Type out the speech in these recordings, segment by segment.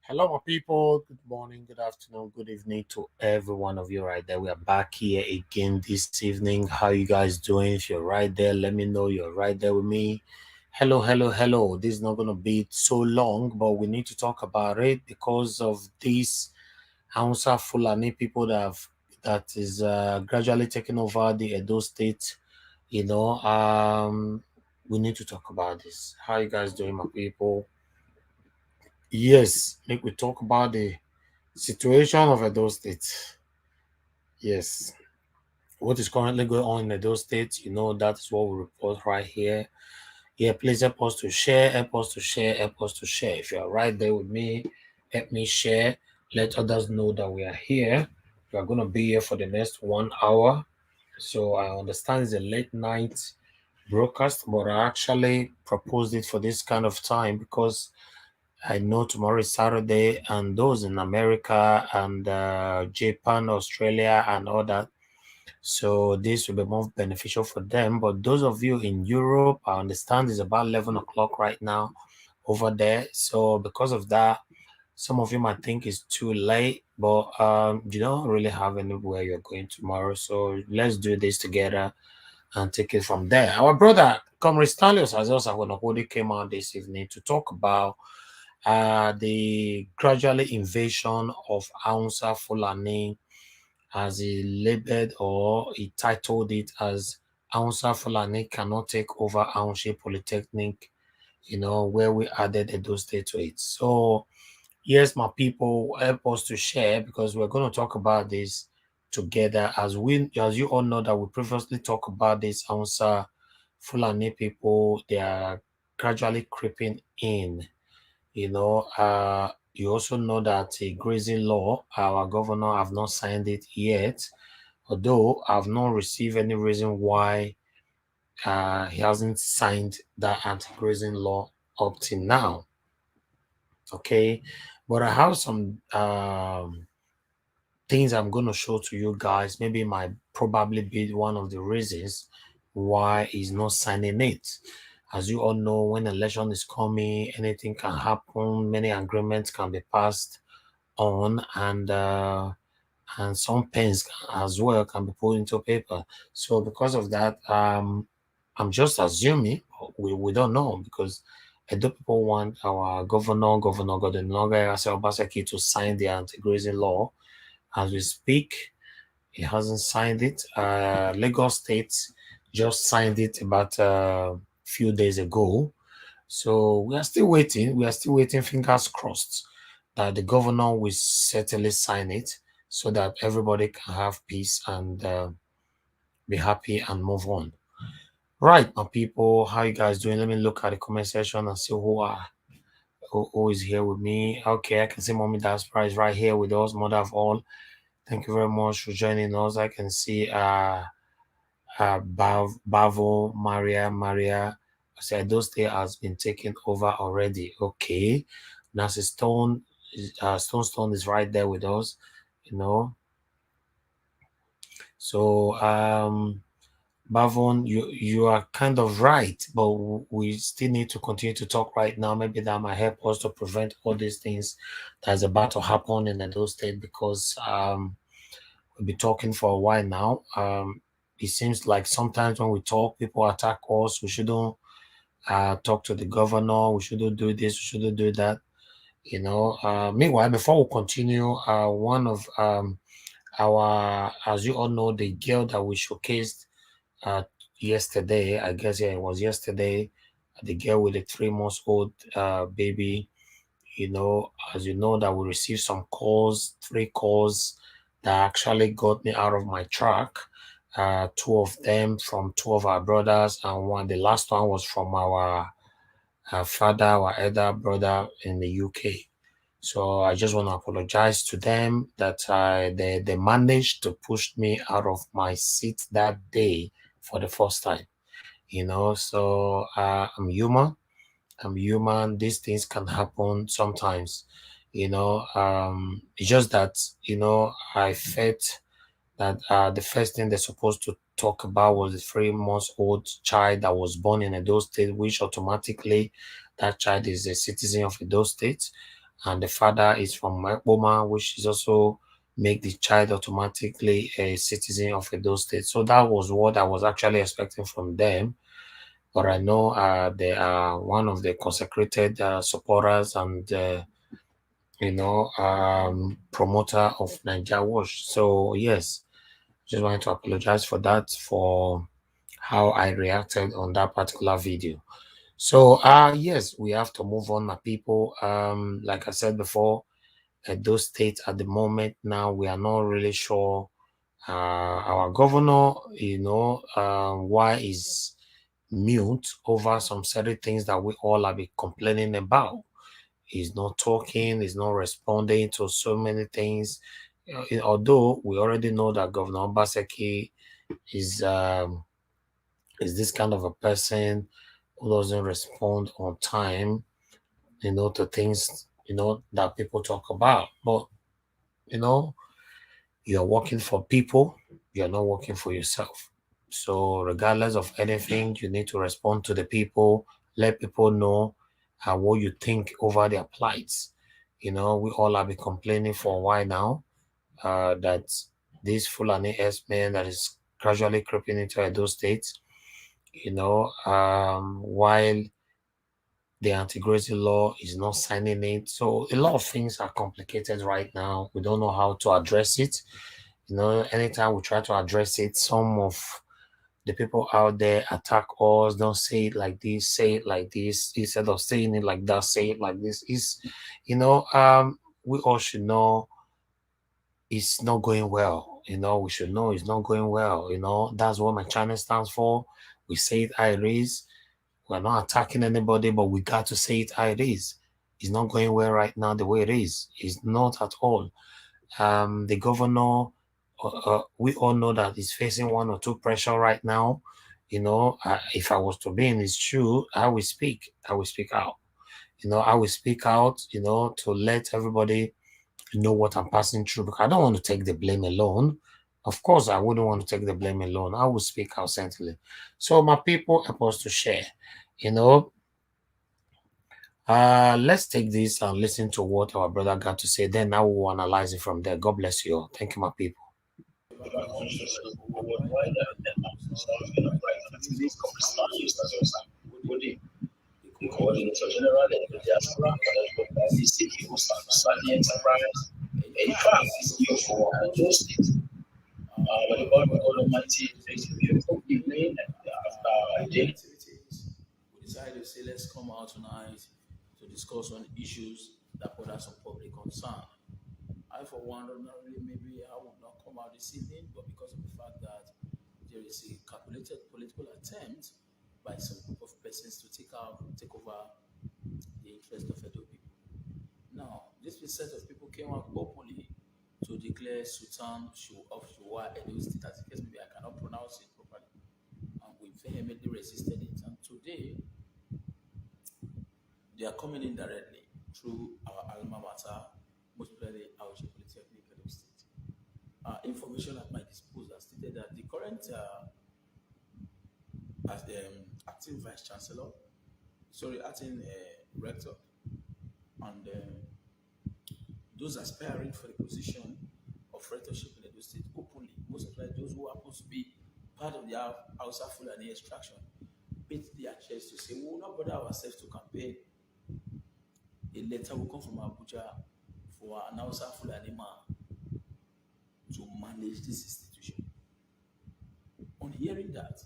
Hello, my people. Good morning, good afternoon, good evening to every one of you right there. We are back here again this evening. How you guys doing? If you're right there, let me know you're right there with me. Hello, hello, hello. This is not going to be so long, but we need to talk about it because of these Housa Fulani people that is gradually taking over the Edo State. We need to talk about this. How you guys doing, my people? Yes, make we talk about the situation of Edo State. Yes. What is currently going on in Edo State, that's what we report right here. Yeah, please help us to share, help us to share, help us to share. If you are right there with me, help me share. Let others know that we are here. We are going to be here for the next 1 hour. So I understand it's a late night broadcast, but I actually proposed it for this kind of time because I know tomorrow is Saturday, and those in America and Japan, Australia, and all that. So this will be more beneficial for them. But those of you in Europe, I understand it's about 11 o'clock right now over there. So because of that, some of you might think it's too late, but you don't really have anywhere you're going tomorrow. So let's do this together and take it from there. Our brother, Comrade Stanis, has also came out this evening to talk about the gradually invasion of Hausa Fulani, as he labeled or he titled it as Hausa Fulani cannot take over Auchi Polytechnic, where we added Edo State to it. So, yes, my people, help us to share because we're going to talk about this together. As you all know that we previously talked about this Hausa Fulani people, they are gradually creeping in. You also know that a grazing law, our governor have not signed it yet, although I've not received any reason why he hasn't signed that anti-grazing law up till now. Okay, but I have some things I'm going to show to you guys. Maybe it might probably be one of the reasons why he's not signing it. As you all know, when election is coming, anything can happen. Many agreements can be passed on, and some pens as well can be put into paper. So because of that, I'm just assuming we don't know because Edo people want our Governor Godenoga Obaseki to sign the anti-grazing law. As we speak, he hasn't signed it. Lagos State just signed it about a few days ago. So we are still waiting. We are still waiting, fingers crossed, that the governor will certainly sign it so that everybody can have peace and be happy and move on. Right, my people, how you guys doing? Let me look at the comment section and see who is here with me. Okay, I can see Mommy Diaspora is right here with us, mother of all. Thank you very much for joining us. I can see Bavo, Maria said those day has been taken over already. Okay. Nancy Stone is right there with us, you know. So Bavon, you are kind of right, but we still need to continue to talk right now. Maybe that might help us to prevent all these things that's about to happen in Edo State because we'll be talking for a while now. It seems like sometimes when we talk, people attack us. We shouldn't talk to the governor. We shouldn't do this. We shouldn't do that. Meanwhile, before we continue, one of our, as you all know, the girl that we showcased yesterday, I guess, yeah, it was yesterday, the girl with the 3 months old baby, as you know, that we received some calls, 3 calls that actually got me out of my track. Two of them from two of our brothers, and the last one was from our father, our elder brother in the UK. So I just want to apologize to them that they managed to push me out of my seat that day for the first time. So I'm human. I'm human. These things can happen sometimes. It's just that I felt that the first thing they're supposed to talk about was the 3 months old child that was born in Edo State, which automatically that child is a citizen of Edo State, and the father is from Mekboma, which is also make the child automatically a citizen of Edo State. So that was what I was actually expecting from them. But I know they are one of the consecrated supporters and promoter of Niger Watch. So yes, just wanted to apologize for that, for how I reacted on that particular video. So yes, we have to move on, my people. Like I said before, those states at the moment now, we are not really sure. Our governor, why is mute over some certain things that we all have been complaining about. He's not talking, he's not responding to so many things. Although we already know that Governor Obaseki is this kind of a person who doesn't respond on time, to things, that people talk about. But, you're working for people, you're not working for yourself. So regardless of anything, you need to respond to the people, let people know what you think over their plights. We all have been complaining for a while now that this Fulani S-man that is gradually creeping into Edo State, while the anti-grazing law is not signing it. So a lot of things are complicated right now. We don't know how to address it. Anytime we try to address it, some of the people out there attack us. Don't say it like this, say it like this. Instead of saying it like that, say it like this. We all should know it's not going well. We should know it's not going well. That's what my channel stands for. We say it how it is. We're not attacking anybody, but we got to say it how it is. It's not going well right now the way it is. It's not at all. The governor, we all know that he's facing one or two pressure right now. If I was to be in his shoe, I will speak. I will speak out. I will speak out, to let everybody know what I'm passing through, because I don't want to take the blame alone. Of course, I wouldn't want to take the blame alone. I will speak out centrally. So my people help us to share. You know, let's take this and listen to what our brother got to say. Then I will analyze it from there. God bless you all. Thank you, my people. The coordinator general in the diaspora, the city Housa Fulani enterprise. In fact, it's new for Ondo State. But the God Almighty takes a beautiful evening and after a day activities, we decided to say let's come out tonight to discuss on issues that put us on public concern. I, for one, ordinarily maybe I would not come out this evening, but because of the fact that there is a calculated political attempt by some group of persons to take over the interest of Edo people. Now, this set of people came out openly to declare Sultan of Shua Edo State, as the case maybe I cannot pronounce it properly, and we vehemently resisted it. And today, they are coming in directly through our alma mater, most probably Auchi Polytechnic Edo State. Information at my disposal stated that the current acting vice chancellor, acting rector, and those aspiring for the position of rectorship in Edo State openly, most of those who happen to be part of the Housa Fulani extraction, beat their chest to say, we will not bother ourselves to campaign. A letter will come from Abuja for an Hausa Fulani man to manage this institution. On hearing that,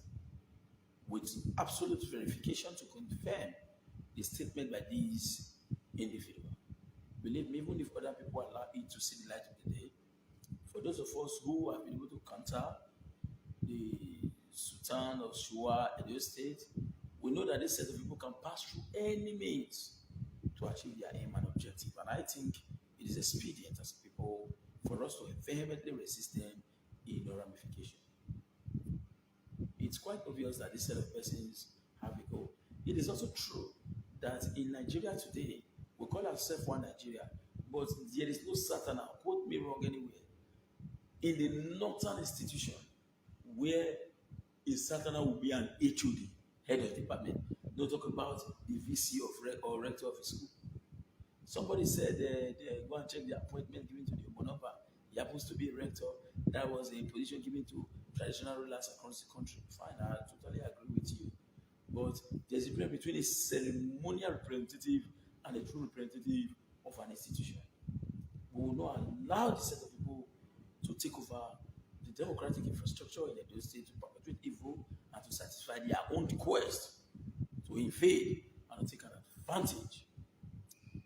with absolute verification to confirm the statement by these individuals, Believe me, even if other people allow it to see the light of the day, for those of us who have been able to counter the Sultan of Shua, Edo State, we know that this set of people can pass through any means to achieve their aim and objective. And I think it is expedient as people for us to vehemently resist them in no ramification. It's quite obvious that this set of persons have a goal. It is also true that in Nigeria today, we call ourselves one Nigeria, but there is no certain, quote me wrong anywhere, in the northern institution where a Satana will be an HOD, head of department. No talk about the VC of or rector of a school. Somebody said they go and check the appointment given to the Omonova. He happens to be a rector. That was a position given to traditional rulers across the country. Fine, I totally agree with you. But there's a difference between a ceremonial representative and a true representative of an institution. We will not allow this set of people to take over the democratic infrastructure in Edo State to perpetuate evil and to satisfy their own quest to invade and to take an advantage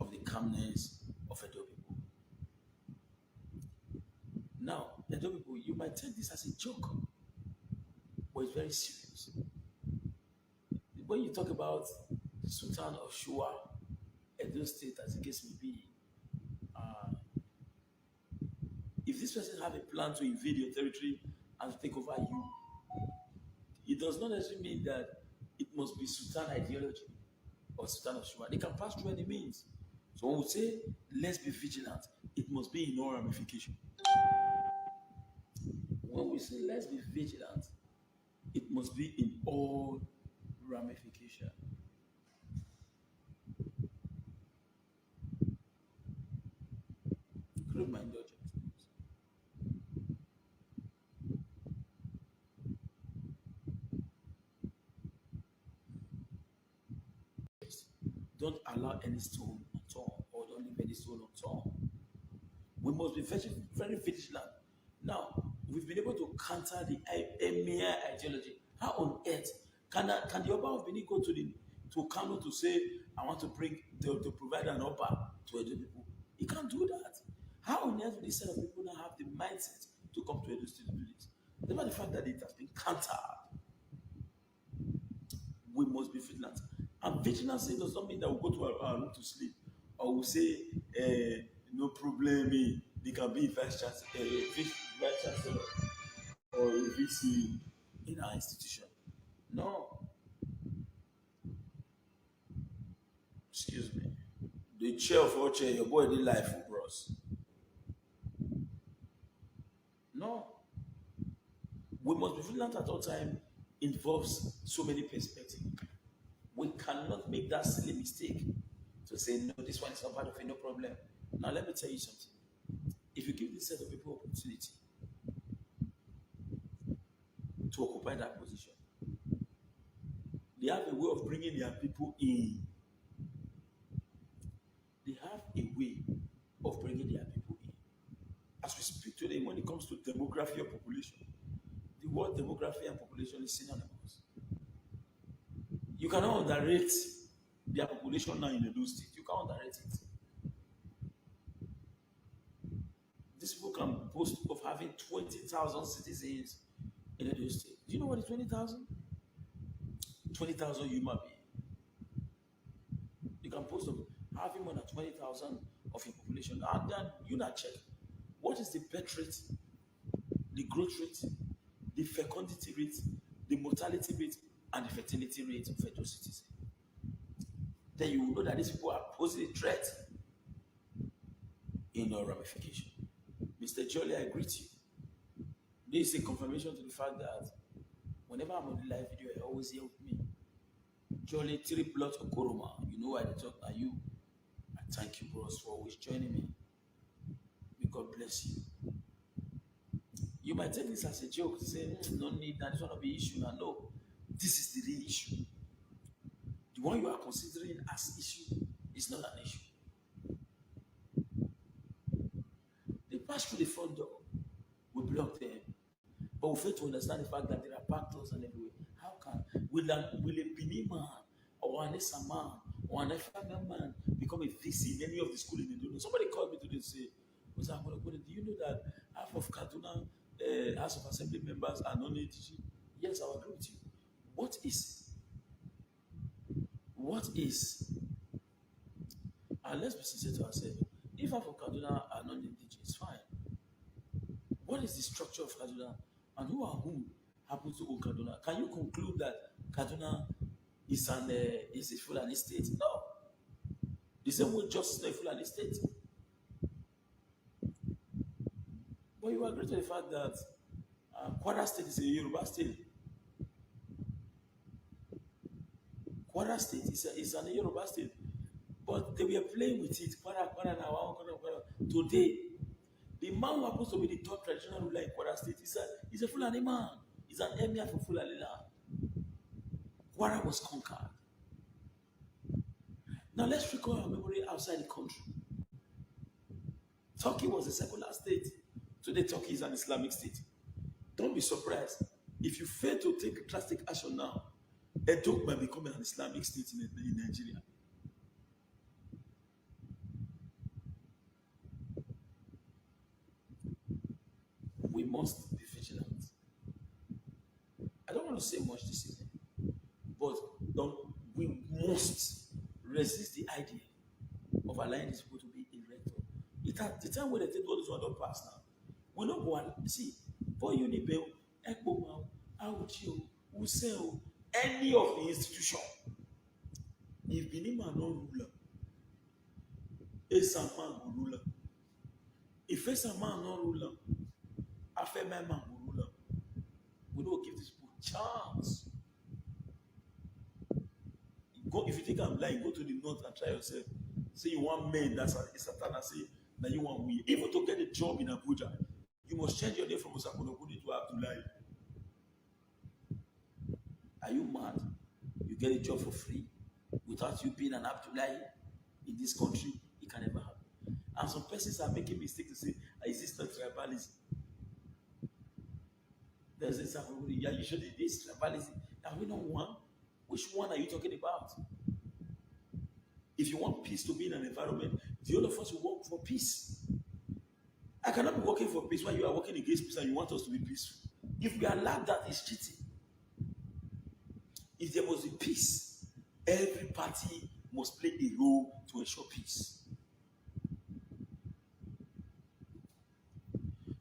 of the calmness of Edo people. Now, Edo people, you might take this as a joke, but it's very serious. When you talk about the Sultan of Shua, Edo State, as the case may be, if this person have a plan to invade your territory and to take over you, it does not necessarily mean that it must be Sultan ideology or Sultan of Shua. They can pass through any means. So when we say, let's be vigilant, it must be in all ramification. When we say, let's be vigilant, it must be in all ramification. Crave my indulgence. Don't allow any stone unturned, or don't leave any stone unturned. We must be very, very vigilant. Now, we've been able to counter the emir ideology. How on earth can the Oba of Benin go to Kano to say, I want to bring to provide an Oba to Edo people? He can't do that. How on earth will this set of people now have the mindset to come to Edo State to do this? Never the fact that it has been countered. We must be vigilant. And vigilance does not mean that we'll go to our room to sleep or we'll say, no problem, they can be vice chancellor or a VC in our institution. No. Excuse me. The chair of our chair, your boy did life for bros. No. We must be vigilant at all time involves so many perspectives. We cannot make that silly mistake to say, no, this one is not part of it, no problem. Now, let me tell you something. If you give this set of people opportunity to occupy that position, they have a way of bringing their people in. They have a way of bringing their people in. As we speak today, when it comes to demography of population, the word demography and population is synonymous. You cannot underrate their population now in Edo State. You can't underrate it. These people can boast of having 20,000 citizens in Edo State. Do you know what is 20,000? 20,000 human beings. You can boast of having more than 20,000 of your population. And then you not check. What is the birth rate, the growth rate, the fecundity rate, the mortality rate, and the fertility rate of Edo citizens? Then you will know that these people are posing a threat in all ramification. Mr. Jolly, I greet you. This is a confirmation to the fact that whenever I'm on the live video, I always hear with me. Jolly, 3 plots of Koroma. You know why they talk are you. I thank you, bros, for always joining me. May God bless you. You might take this as a joke to say, no need, that is one of the issue. Now, no, this is the real issue. The one you are considering as issue is not an issue. They pass through the front door, we block them, but we fail to understand the fact that there are back doors and everywhere. How can will a Bini man or an Esa man or an Efraga man become a VC in any of the school in Indonesia. Somebody called me today and say, do you know that half of Kaduna House of Assembly members are non-ADG? Yes, I agree with you. What is, and let's be sincere to ourselves, if half of Kaduna are non-ADG, it's fine. What is the structure of Kaduna, and who happens to own Kaduna? Can you conclude that Kaduna is a Fulani state? No. The same way justice is not a Fulani state. But you agree to the fact that Kwara State is a Yoruba state. Kwara State is an Yoruba state. But they were playing with it. Kwara now. Today, the man who happens to be the top traditional ruler in Kwara State is a Fulani man. He's an emir for Fulani land. Kwara was conquered. Now let's recall our memory outside the country. Turkey was a secular state. Today, Turkey is an Islamic state. Don't be surprised if you fail to take drastic action now. Edo might become an Islamic state in Nigeria. We must be vigilant. I don't want to say much this evening, but we must resist the idea of allowing these people to be erected. The time when they take all this one don't pass now. We don't go and see, for Unibel, Ekbomau, Auchi, Housa, any of the institution. If Binima no ruler, Esaman ruler. If Esaman no ruler, Afeman ruler. We don't give this people chance. Go, if you think I'm lying, go to the north and try yourself. Say you want men, that's a Satan, and say that you want we. Even to get a job in Abuja, you must change your name from Osakunokuni to Abdullahi. Are you mad? You get a job for free without you being an Abdullahi in this country? It can never happen. And some persons are making mistakes to say, is this not tribalism? There's a somebody, yeah, you should this tribalism. Are we not one? Which one are you talking about? If you want peace to be in an environment, the other of us will work for peace. I cannot be working for peace while you are working against peace and you want us to be peaceful. If we allow that, it's cheating. If there must be peace, every party must play a role to ensure peace.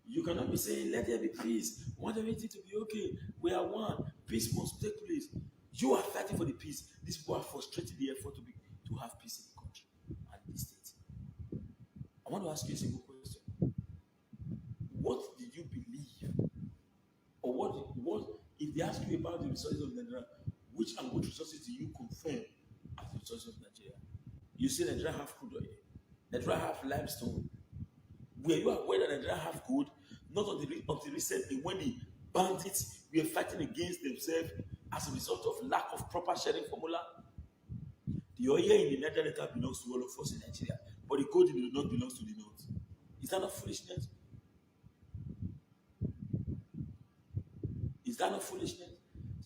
You cannot be saying, let there be peace. We want everything to be okay. We are one. Peace must take place. You are fighting for the peace. These people are frustrating the effort to have peace in the country and in the state. I want to ask you a simple question. What did you believe? Or what if they ask you about the resources of Nigeria, which and what resources do you confirm as the resources of Nigeria? You say Nigeria have crude oil. Nigeria have limestone. Were you aware that Nigeria have gold? Not until recently when the bandits were fighting against themselves as a result of lack of proper sharing formula. The oil in the Niger Delta belongs to all of us in Nigeria, but the gold in the north belongs to the north. Is that not foolishness? Is that not foolishness?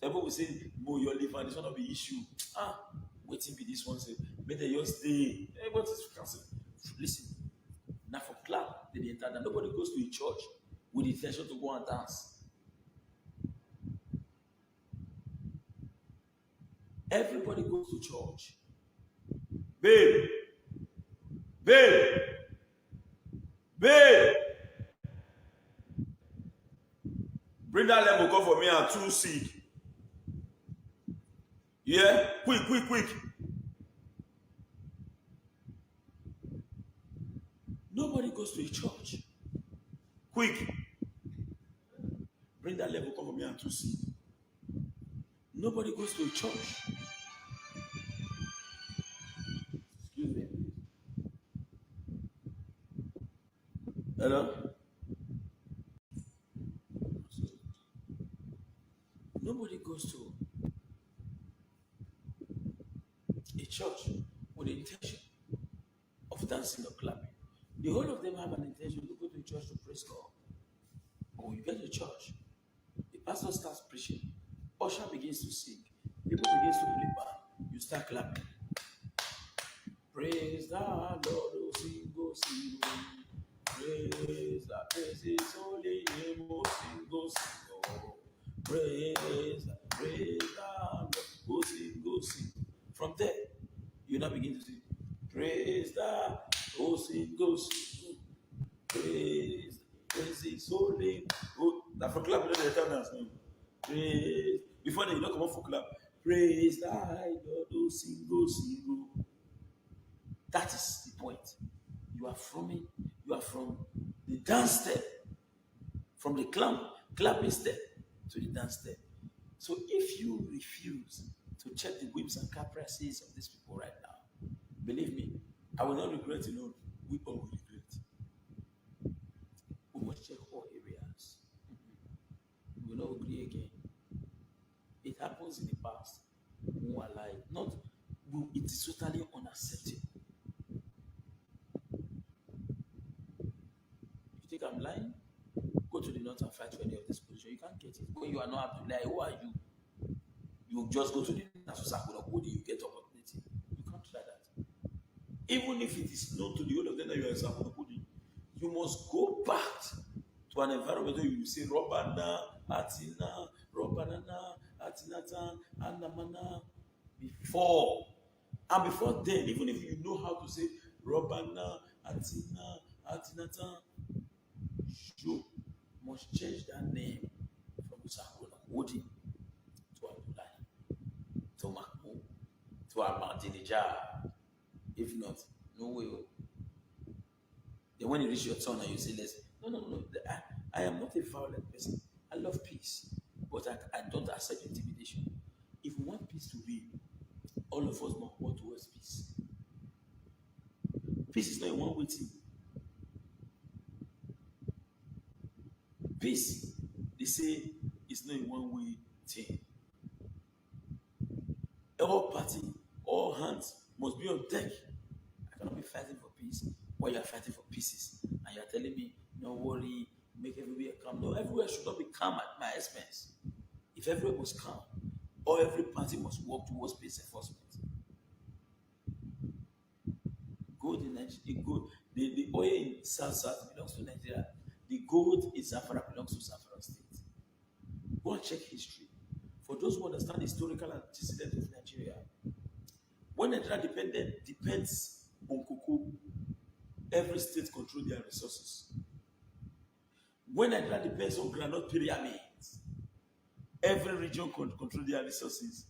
Some people will say, "Mo, your liver, this one will be issue." Waiting be this one say, "May they just stay." What is cancel? Listen, now for club, they enter. That nobody goes to a church with the intention to go and dance. Everybody goes to church. Babe. Bring that lemon come for me and 2 seed. Yeah? Quick. Nobody goes to a church. Quick. Bring that lemon come for me and 2 seed. Nobody goes to a church. Excuse me. Hello? Nobody goes to a church with the intention of dancing or clapping. The whole of them have an intention to go to a church to praise God. But when you get to church, the pastor starts preaching, usher begins to sing, people begins to play band, you start clapping. Praise the Lord, oh sing, oh sing, oh. Praise His holy name, oh sing, oh sing, oh. Praise the Lord, oh sing, oh sing. From there, you now begin to sing. Praise the, oh sing, oh sing, oh. Praise His holy name. Oh, now for clap, let the dance now. Praise, before they don't come out for clap. Praise the Lord, oh sing, oh sing, oh. That is the point. You are from the dance step, from the clapping step to the dance step. So if you refuse to check the whims and caprices of these people right now, believe me, I will not regret alone. We all will regret. We must check all areas. We will not agree again. It happens in the past. Who are alive. Not, it is totally unacceptable. You think I'm lying? Go to the north and fight for any of this position. You can't get it. When you are not Abdullah, who are you? You just go to the Nasusakura body, you get opportunity. You can't try that. Even if it is known to the whole of them that you are a Sakura body, you must go back to an environment where you say Robana, Atina, Robanana, Atinatan, Anamana before. And before then, even if you know how to say Robana, Atina, Atinatan, you must change that name from Sakura Wodi to Abdullahi, to Mahmoud, to Ahmadinejad. If not, no way. Then when you reach your turn and you say, "Let's," no. I am not a violent person. I love peace, but I don't accept intimidation. If we want peace to reign, all of us must work towards peace. Peace is not a one-way thing. Peace, they say, is not a one-way thing. All party, all hands must be on deck. I cannot be fighting for peace while you are fighting for pieces. And you are telling me, no worry, make everywhere calm. No, everywhere should not be calm at my expense. If everywhere was calm, or every party must work towards peace enforcement. Gold in Nigeria, the oil in South belongs to Nigeria. The gold in Zamfara belongs to Zamfara State. Go and check history. For those who understand the historical antecedent of Nigeria, when Nigeria depends on cocoa, every state control their resources. When Nigeria depends on groundnut pyramids, every region control their resources.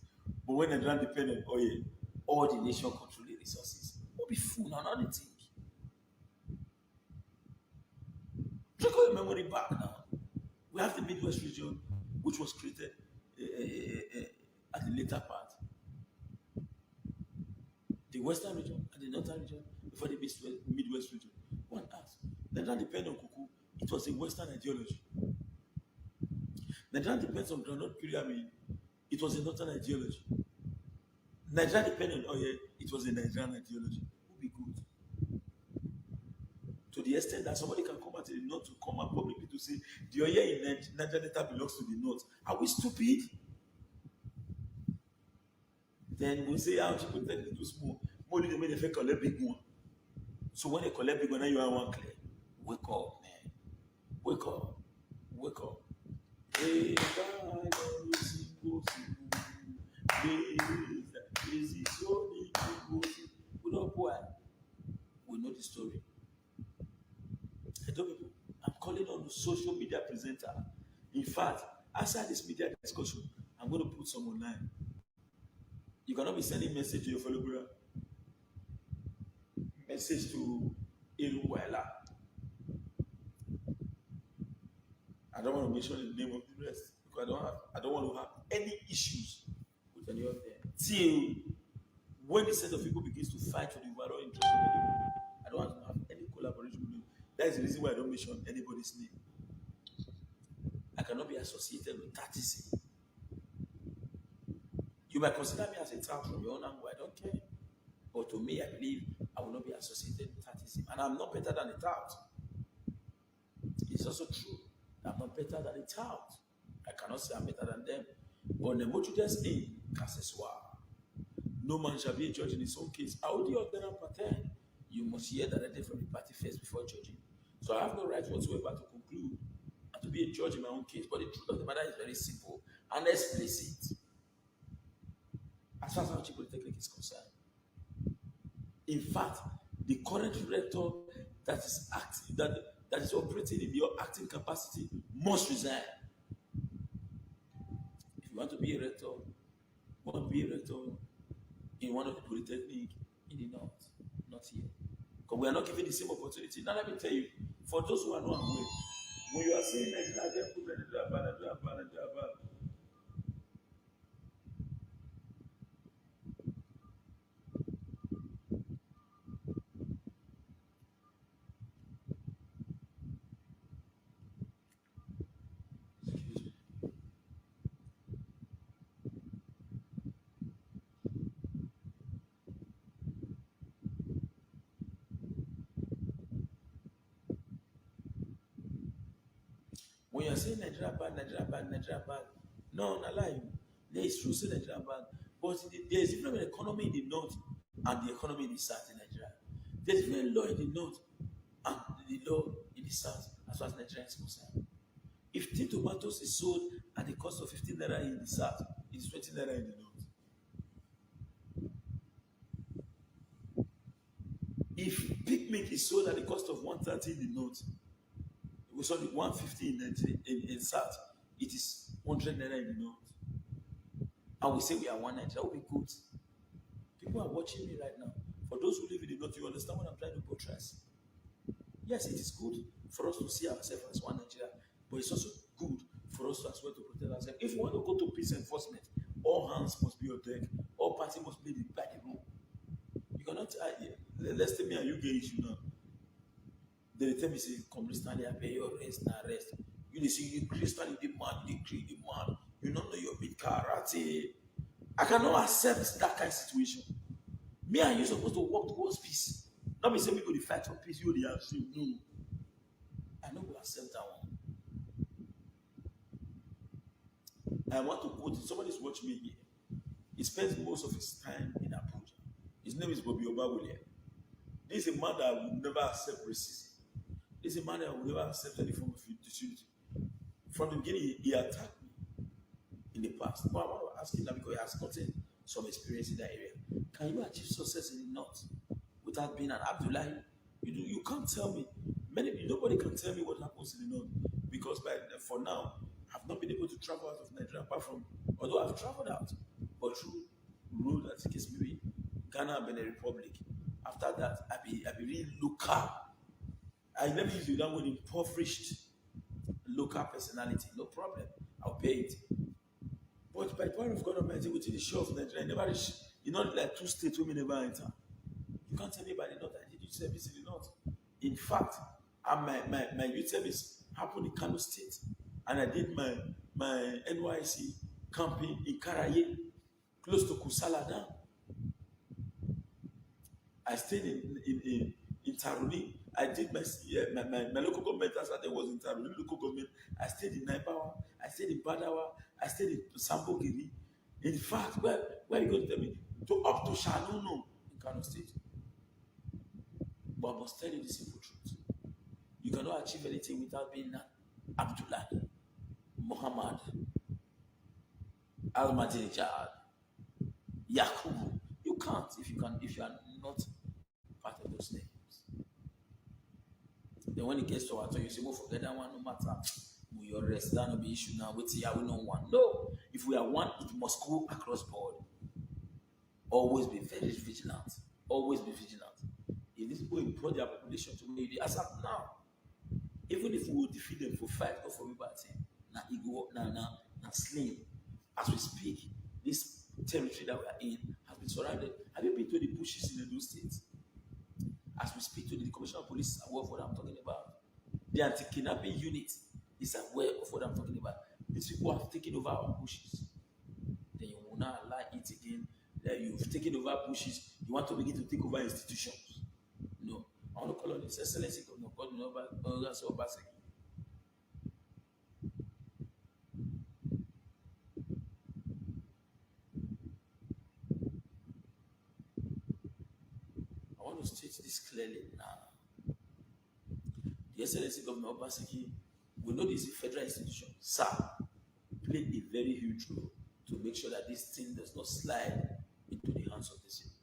But when Nigeria depends on oil, all the nation control the resources. Don't be fool now, not the thing. Check your memory back now. We have the Midwest region, which was created at the later part. The Western region and the Northern region before the Midwest region. One asks, Nigeria depends on cocoa. It was a Western ideology. Nigeria depends on groundnut pyramid. It was a Northern ideology. Nigeria depends on oil. It was a Nigerian ideology. Would be good. To the extent that somebody can come out to the north to come and publicly to say the oil in Nigeria Delta belongs to the north. Are we stupid? Then we say Auchi Polytechnic is too small. More than they make collect big one. So when they collect big one, now you are one clear. Wake up, man. Wake up. Wake up. Hey, we don't go. We know the story. People, I'm calling on the social media presenter. In fact, outside this media discussion, I'm going to put some online. You cannot be sending message to your fellow brother. Message to Iruwela. I don't want to mention the name of the rest because I don't want to have any issues with any of them. Till when the set of people begins to fight for the overall interest of anyone, I don't want to have any collaboration with them. That is the reason why I don't mention anybody's name. I cannot be associated with Tatisi. You might consider me as a tout from your own angle, I don't care. But to me, I believe I will not be associated with Tatisi. And I'm not better than a tout. It's also true. I'm not better than a tout. I cannot say I'm better than them. But the motives in Kaseswa. No man shall be a judge in his own case. Audi ordinary pattern. You must hear directly from the party first before judging. So I have no right whatsoever to conclude and to be a judge in my own case. But the truth of the matter is very simple and explicit. As far as Auchi Polytechnic is concerned. In fact, the current rector that is acting that is operating in your acting capacity must resign. If you want to be a rector, want to be a rector in one of the polytechnic in the north, not here. Because we are not given the same opportunity. Now let me tell you, for those who are not aware, when you are saying Nigeria, when you are saying Nigeria bad, no, not lie. There is true say Nigeria bad, but there is different economy in the north and the economy in the south in Nigeria. There is different law in the north and the law in the south as far as Nigeria is concerned. If tin tomatoes is sold at the cost of 15 naira in the south, it is 20 naira in the north. If pig milk is sold at the cost of 130 in the north, we saw the 150 in south, it is 100 naira in the north. And we say we are one Nigeria, will be good. People are watching me right now. For those who live in the north, you understand what I'm trying to portray. Yes, it is good for us to see ourselves as one Nigeria, but it's also good for us as well to protect ourselves. If we want to go to peace enforcement, all hands must be on deck, all parties must play by the rule. You cannot, let's tell me, are you gay issue now? They tell me, say, Comrade Stanis, I pay your rest, now rest. You see, you Christian, the man, you create the man, you don't know your big karate. I cannot accept that kind of situation. Me and you supposed to work towards peace. Not be saying we go to fight for peace, you the have no. I know we accept that one. I want to quote it. Somebody's watching me here. He spends most of his time in Abuja. His name is Bobby Obawule. This is a man that will never accept racism. This is a man that will never accept any form of disunity. From the beginning, he attacked me in the past. But I want to ask him that because he has gotten some experience in that area. Can you achieve success in the north without being an Abdullahi? You can't tell me. Nobody can tell me what happens in the north because for now, I've not been able to travel out of Nigeria apart from, although I've traveled out, but through road that takes me Ghana and Benin Republic. After that, I be really local. I never use that word impoverished local personality. No problem. I'll pay it. But by the power of God Almighty, within the shore of Nigeria, I never reach. You know, like 2 states we never enter. You can't tell me by the north. I did youth service in the north. In fact, my youth service happened in Kano State, and I did my NYC camping in Karaye, close to Kusala Dam. I stayed in Taruni. I did my local government as I was in Taruni local government. I stayed in Naibawa. I stayed in Badawa. I stayed in Sambogiri. In fact, where you going to tell me? Up to Shanono in Kano State. But I must tell you the simple truth. You cannot achieve anything without being Abdullah, Muhammad, Ahmadinejad, Yakubu. You can't if you are not part of those names. Then when it gets to our turn, you say, "Well, forget that one, no matter. We your rest, that will be issue now. Wait till we know one." No, if we are one, it must go across board. Always be very vigilant. Always be vigilant. If these people import their population to where they as at now, even if we will defeat them for 5 or for about 10, now it go up now slain. As we speak, this territory that we are in has been surrounded. Have you been to the bushes in those states? As we speak to the commissioner of police, aware of what I'm talking about. The anti-kidnapping unit is aware of what I'm talking about. These people have taken over our bushes. Then you will not allow it again. That you've taken over bushes. You want to begin to take over institutions. No. I want to call on His Excellency Governor Godwin Obaseki. clearly now. The Excellency Governor Obaseki, we know this is a federal institution. Sir, played a very huge role to make sure that this thing does not slide into the hands of this people.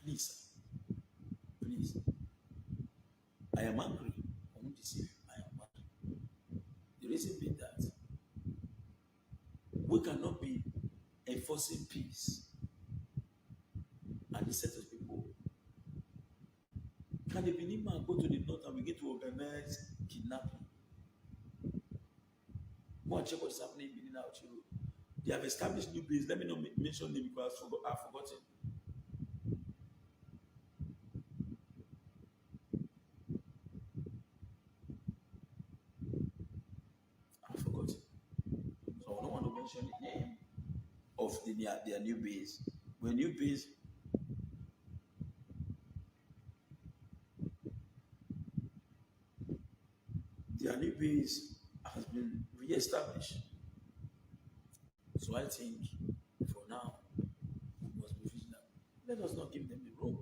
Please, sir, please. I am angry. I won't deceive you. I am angry. The reason being that we cannot be enforcing peace and the set of people. Can the Benin man go to the north and begin to organize kidnapping? Go and check what's happening in Benin Auchi Road. They have established new base. Let me not mention them because I've forgotten. I've forgotten. So I don't want to mention the name of their new base. When new base, their new base has been re-established. So I think for now, we must be vigilant. Let us not give them the room.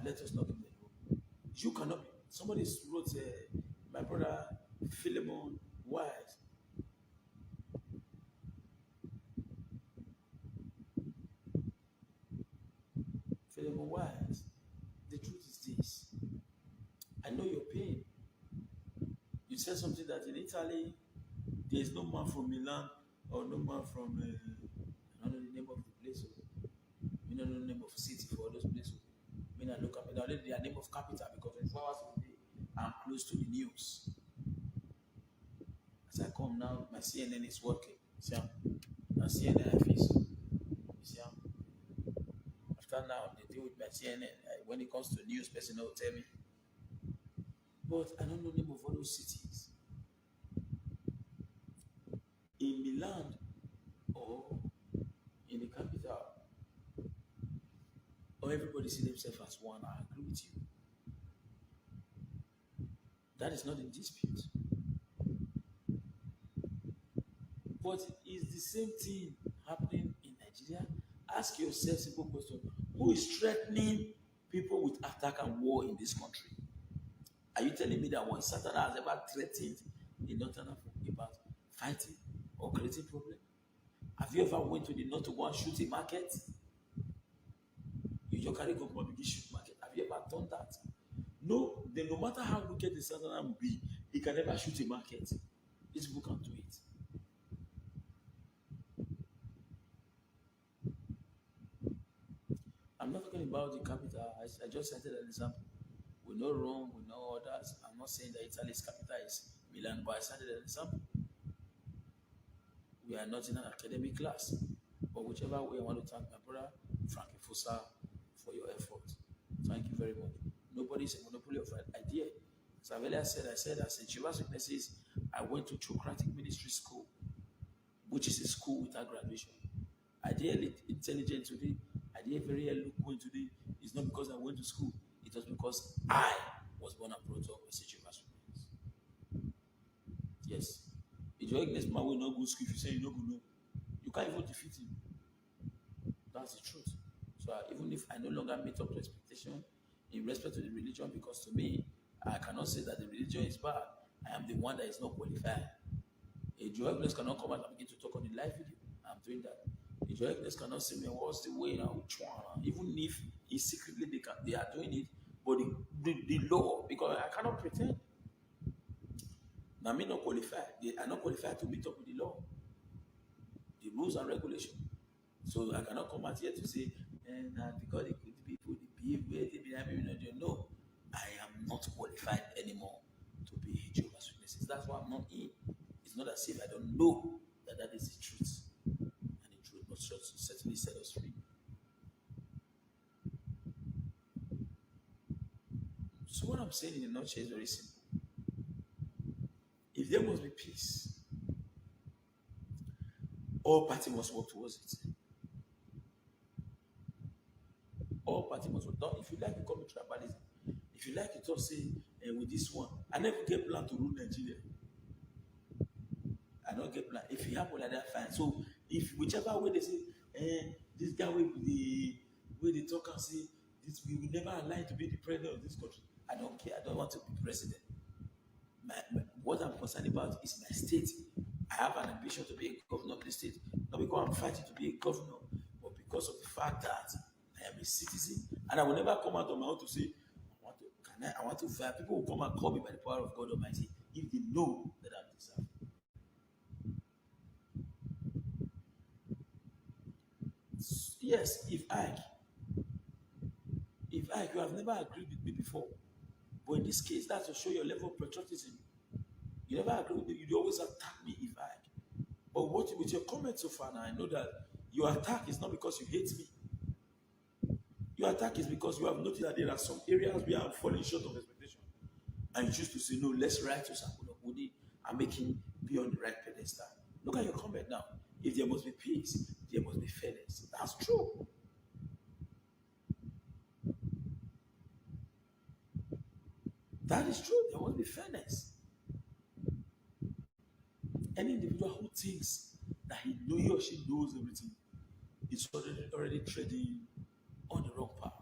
Let us not give them the room. You cannot be. Somebody wrote, my brother Philemon Wise. Philemon Wise. The truth is this. I know your pain. You said something that in Italy, there is no man from Milan or no man from, I don't know the name of the place. We don't know the name of city for all those places. We don't look up. Now their name of capital because 24 hours a day, I'm close to the news. As I come now, my CNN is working. See, now CNN I feel so. You see, after now, they deal with my CNN. When it comes to news, person will tell me. But I don't know the name of all those cities. In Milan or in the capital, or everybody see themselves as one, I agree with you. That is not in dispute. But is the same thing happening in Nigeria? Ask yourself a simple question. Who is threatening people with attack and war in this country? Are you telling me that one Satan has ever threatened the northern about fighting or creating problem? Have you ever went to the north to go and shoot a market? You just carry gun and begin shoot market. Have you ever done that? No, then no matter how wicked the Satan will be, he can never shoot a market. These people can do it. I'm not talking about the capital. I just cited an example. We know Rome, we know others. I'm not saying that Italy's capital is Milan, but I cited an example. We are not in an academic class. But whichever way, I want to thank my brother, Frankie Fossa, for your effort. Thank you very much. Nobody is a monopoly of an idea. As I've earlier said, as a Jehovah's Witnesses, I went to Theocratic Ministry School, which is a school without graduation. I did intelligent today. I did very eloquent today. It's not because I went to school. It was because I was born and brought up as a Jehovah's Witness. Yes. If your Ignis man will not go to school, if you say you don't go, no, you can't even defeat him. That's the truth. So even if I no longer meet up to expectation in respect to the religion, because to me, I cannot say that the religion is bad. I am the one that is not qualified. A Jehovah's cannot come out and begin to talk on the live video. I'm doing that. A Jehovah's cannot say me what's the way now, which one? Even if secretly they are doing it, but the law, because I cannot pretend. Now me not qualified. They are not qualified to meet up with the law, the rules and regulations. So I cannot come out here to say, and because the people they behave where they behave, no, I am not qualified anymore to be a Jehovah's Witnesses. That's why I'm not in. It's not as if I don't know that that is the truth, and the truth must certainly set us free. So what I'm saying in a nutshell is very simple. If there must be peace, all parties must work towards it. All parties must work. If you like to call me tribalism, if you like to talk, say, with this one, I never get plan to rule Nigeria. I don't get plan. If you happen like that, fine. So if whichever way they say, this guy will they talk and say, this we will never align to be the president of this country. I don't care. I don't want to be president. What I'm concerned about is my state. I have an ambition to be a governor of the state, not because I'm fighting to be a governor, but because of the fact that I am a citizen, and I will never come out on my own to say, I want to fight. People will come and call me by the power of God Almighty if they know that I'm deserving. Yes, if you have never agreed with me before, but in this case, that's to show your level of patriotism. You never agree with me. You always attack me if I. But what with your comments so far now, I know that your attack is not because you hate me. Your attack is because you have noticed that there are some areas where I'm falling short of expectation. And you choose to say, no, let's write to Sakuno Budi and make him be on the right pedestal. Look at your comment now. If there must be peace, there must be fairness. That's true. That is true. There must be fairness. Any individual who thinks that he or she knows everything is already treading on the wrong path.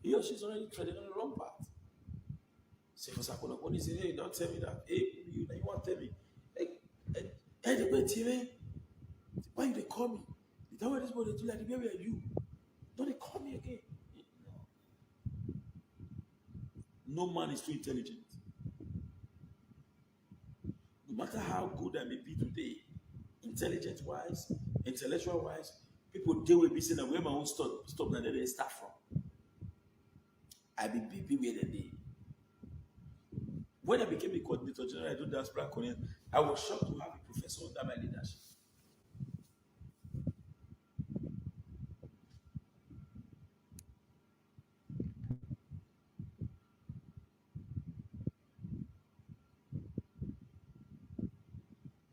He or she is already treading on the wrong path. Say for example, when he say, hey, don't tell me that. Hey, you want to tell me? Hey, the way TV, why you they call me? The time when this boy they do like the way are you? Don't they call me again? No man is too intelligent. No matter how good I may be today, intelligence-wise, intellectual-wise, people they will be saying that where my own stop now they start from. I be where they did. When I became a coordinator general, I do diaspora coordinator. I was shocked to have a professor under my leadership.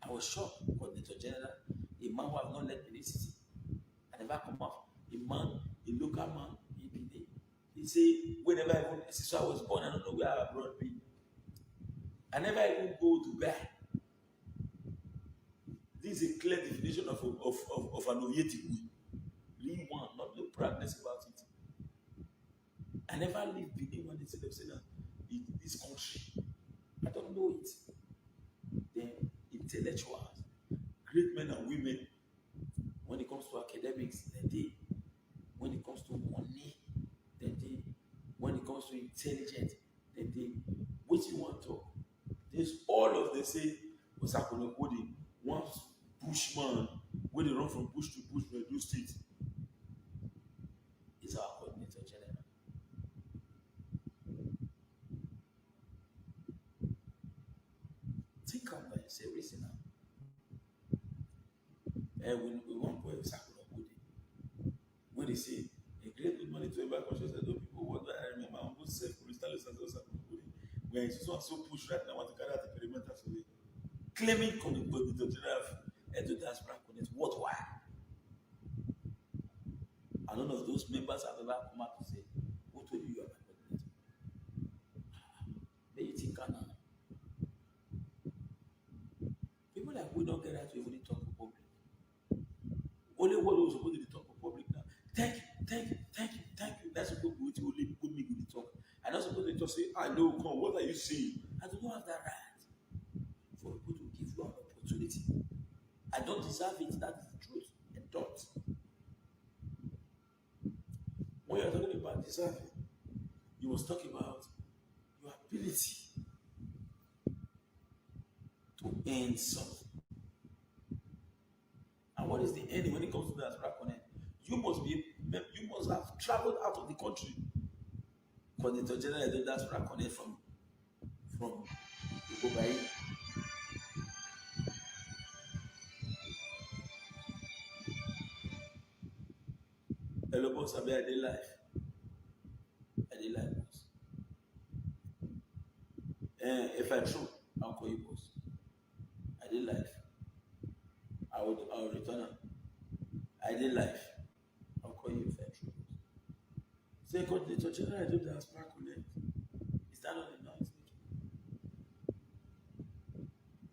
I was shocked, coordinator general, a man who have not led the city. I never come out. A man, a local man, he say, whenever I go, since I was born, I don't know where I abroad been. I never even go to Dubai. This is a clear definition of an Oyetic way. Really one, not no proudness about it. I never lived Benin when they say that in this country. I don't know it. Then intellectuals, great men and women, when it comes to academics, then they, when it comes to money, then they, when it comes to intelligence, then they, what you want to, there's all of they say was happening with one bushman when they run from bush to bush in Edo State is our coordinator general. Think about it, say reason now. We want to Sakura Budi. When they say a great good money to ever conscious of people, what I remember, I'm going to say for instance, Sakura Budi, where it's so push right now, I want to carry out the perimeter survey. Claiming coordinator general and to diaspora connect. What why? And none of those members have ever come out to say, what will you are my coordinator? Then you think now. People like we don't get out to even talk for public. Only what we're supposed to talk for public now. Thank you, thank you, thank you, thank you. That's supposed to be only good me good talk. I'm not supposed to just say, I know, come, what are you saying? I do not have that right for people to give you an opportunity. I don't deserve it. That is the truth. I don't. When you're talking about deserving, you must talk about your ability to earn something. And what is the end when it comes to that connect? You must have traveled out of the country. Coordinator General did that connect from Ibobai. Hello, boss. I did life. I did life, boss. If I true, I'll call you boss. I did life. I will return. I did life. I'll call you if I true. Say, Coordinator General, I do that connect. Is that not enough?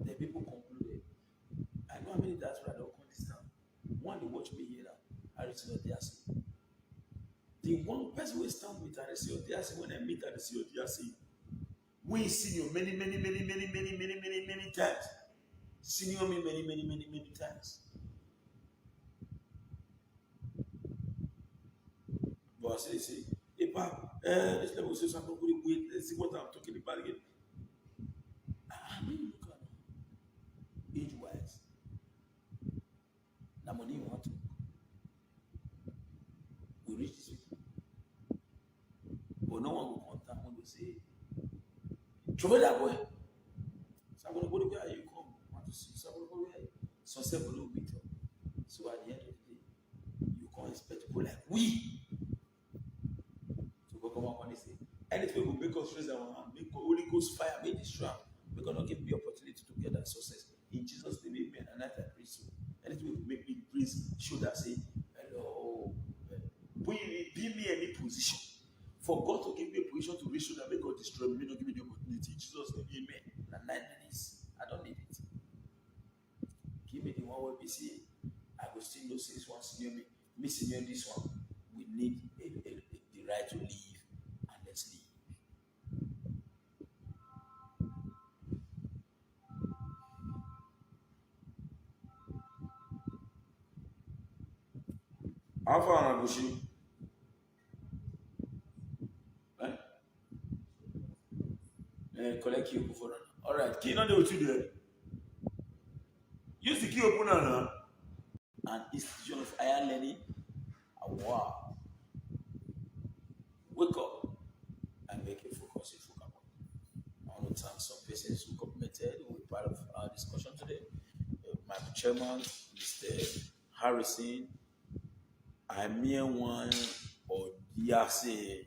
The people concluded. I know how many diaspora don't come this town. One, they watch me here now. I return their sleep. The one person will stand with RSC or DRC when I meet RSC or DRC, we senior many times. Senior me many times. But I say, hey, pa, this level says I'm not going to wait. Let's see what I'm talking about again. I mean, look at age wise. Now, money you want to, we reach this people. But no one will contact one will say, throw that boy. So I'm going to go to where you come. I want to see. So I'm going to go where some several will meet up. So at the end of the day, you can't expect people like we to go come up and say, anything will make us raise our hand, make Holy Ghost fire, make this trap. We're going to give me opportunity to get that success. In Jesus' name, amen. And I pray so. Anything will make me praise, show that say, hello. Be me any position. For God to give me a position to reach, that make God destroy me, not give me the opportunity. In Jesus' name, amen. And 9 minutes, I don't need it. Give me the one where we see, I will still know say this one senior me senior this one. We need the right to leave, and let's leave. How far am I pushing? Collect key open for now. Alright, key not there with you there. Use the key opener now. An institution of higher learning. Wow. Wake up and make a focus. I want to thank some persons who complimented, who were part of our discussion today. My chairman, Mr. Harrison, I'm here one or DRC.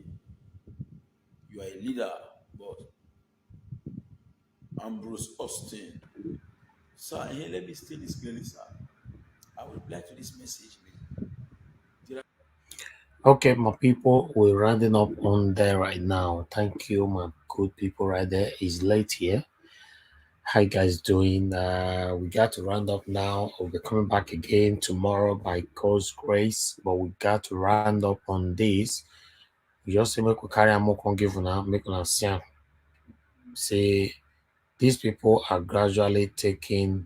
You are a leader, but Ambrose Austin. So here, let me state this clearly, sir. I will reply to this message. Okay, my people, we're rounding up on there right now. Thank you, my good people right there. It's late here. How you guys doing? We got to round up now. We'll be coming back again tomorrow by God's grace, but we got to round up on this. We just say make we carry a more on give now, make on say these people are gradually taking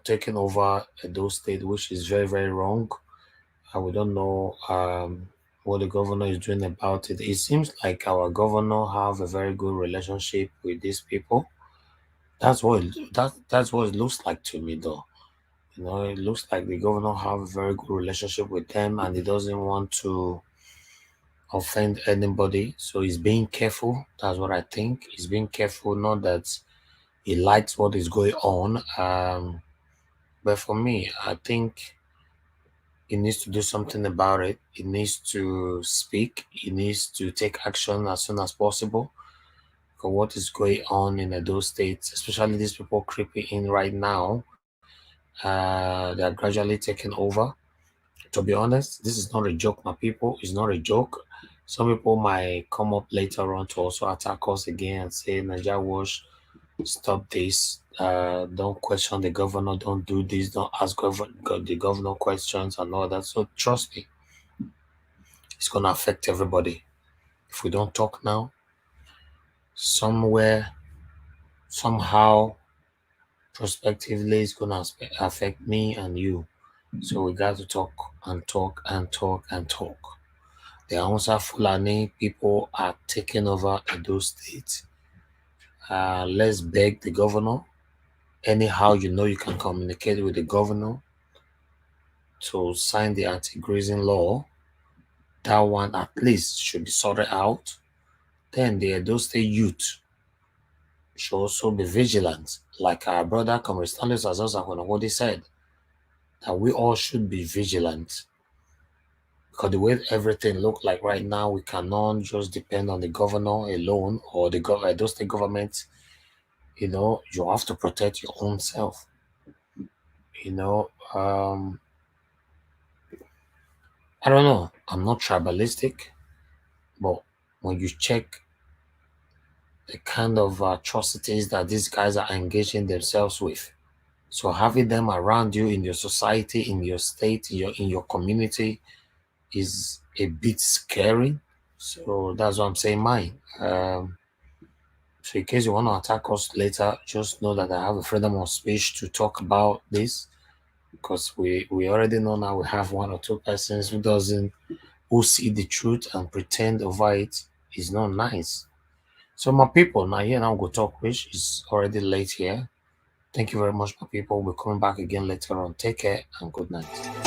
taking over those state, which is very, very wrong. We don't know what the governor is doing about it. It seems like our governor have a very good relationship with these people. That's what it looks like to me, though. It looks like the governor have a very good relationship with them, and he doesn't want to offend anybody. So he's being careful. That's what I think. He's being careful, not that he likes what is going on. But for me, I think he needs to do something about it. He needs to speak. He needs to take action as soon as possible. For what is going on in those states, especially these people creeping in right now, they are gradually taking over. To be honest, this is not a joke, my people. It's not a joke. Some people might come up later on to also attack us again and say, Nigeria Wash, stop this. Don't question the governor. Don't do this. Don't ask the governor questions and all that. So trust me, it's going to affect everybody. If we don't talk now, somewhere, somehow, prospectively, it's going to affect me and you. So we got to talk and talk and talk and talk. The Housa Fulani people are taking over Edo State. Let's beg the governor. Anyhow, you can communicate with the governor to sign the anti-grazing law. That one at least should be sorted out. Then the Edo State youth should also be vigilant. Like our brother Comrade Stanis has said, that we all should be vigilant. Because the way everything look like right now, we cannot just depend on the governor alone or the Edo State government. You have to protect your own self. You know, I don't know. I'm not tribalistic, but when you check the kind of atrocities that these guys are engaging themselves with, So having them around you in your society, in your state, in your community is a bit scary. So that's what I'm saying mine. So in case you want to attack us later, just know that I have a freedom of speech to talk about this, because we already know now we have one or two persons who see the truth and pretend over it. Is not nice. So my people, now here now go talk, which is already late here. Thank you very much, my people. We're coming back again later on. Take care and good night.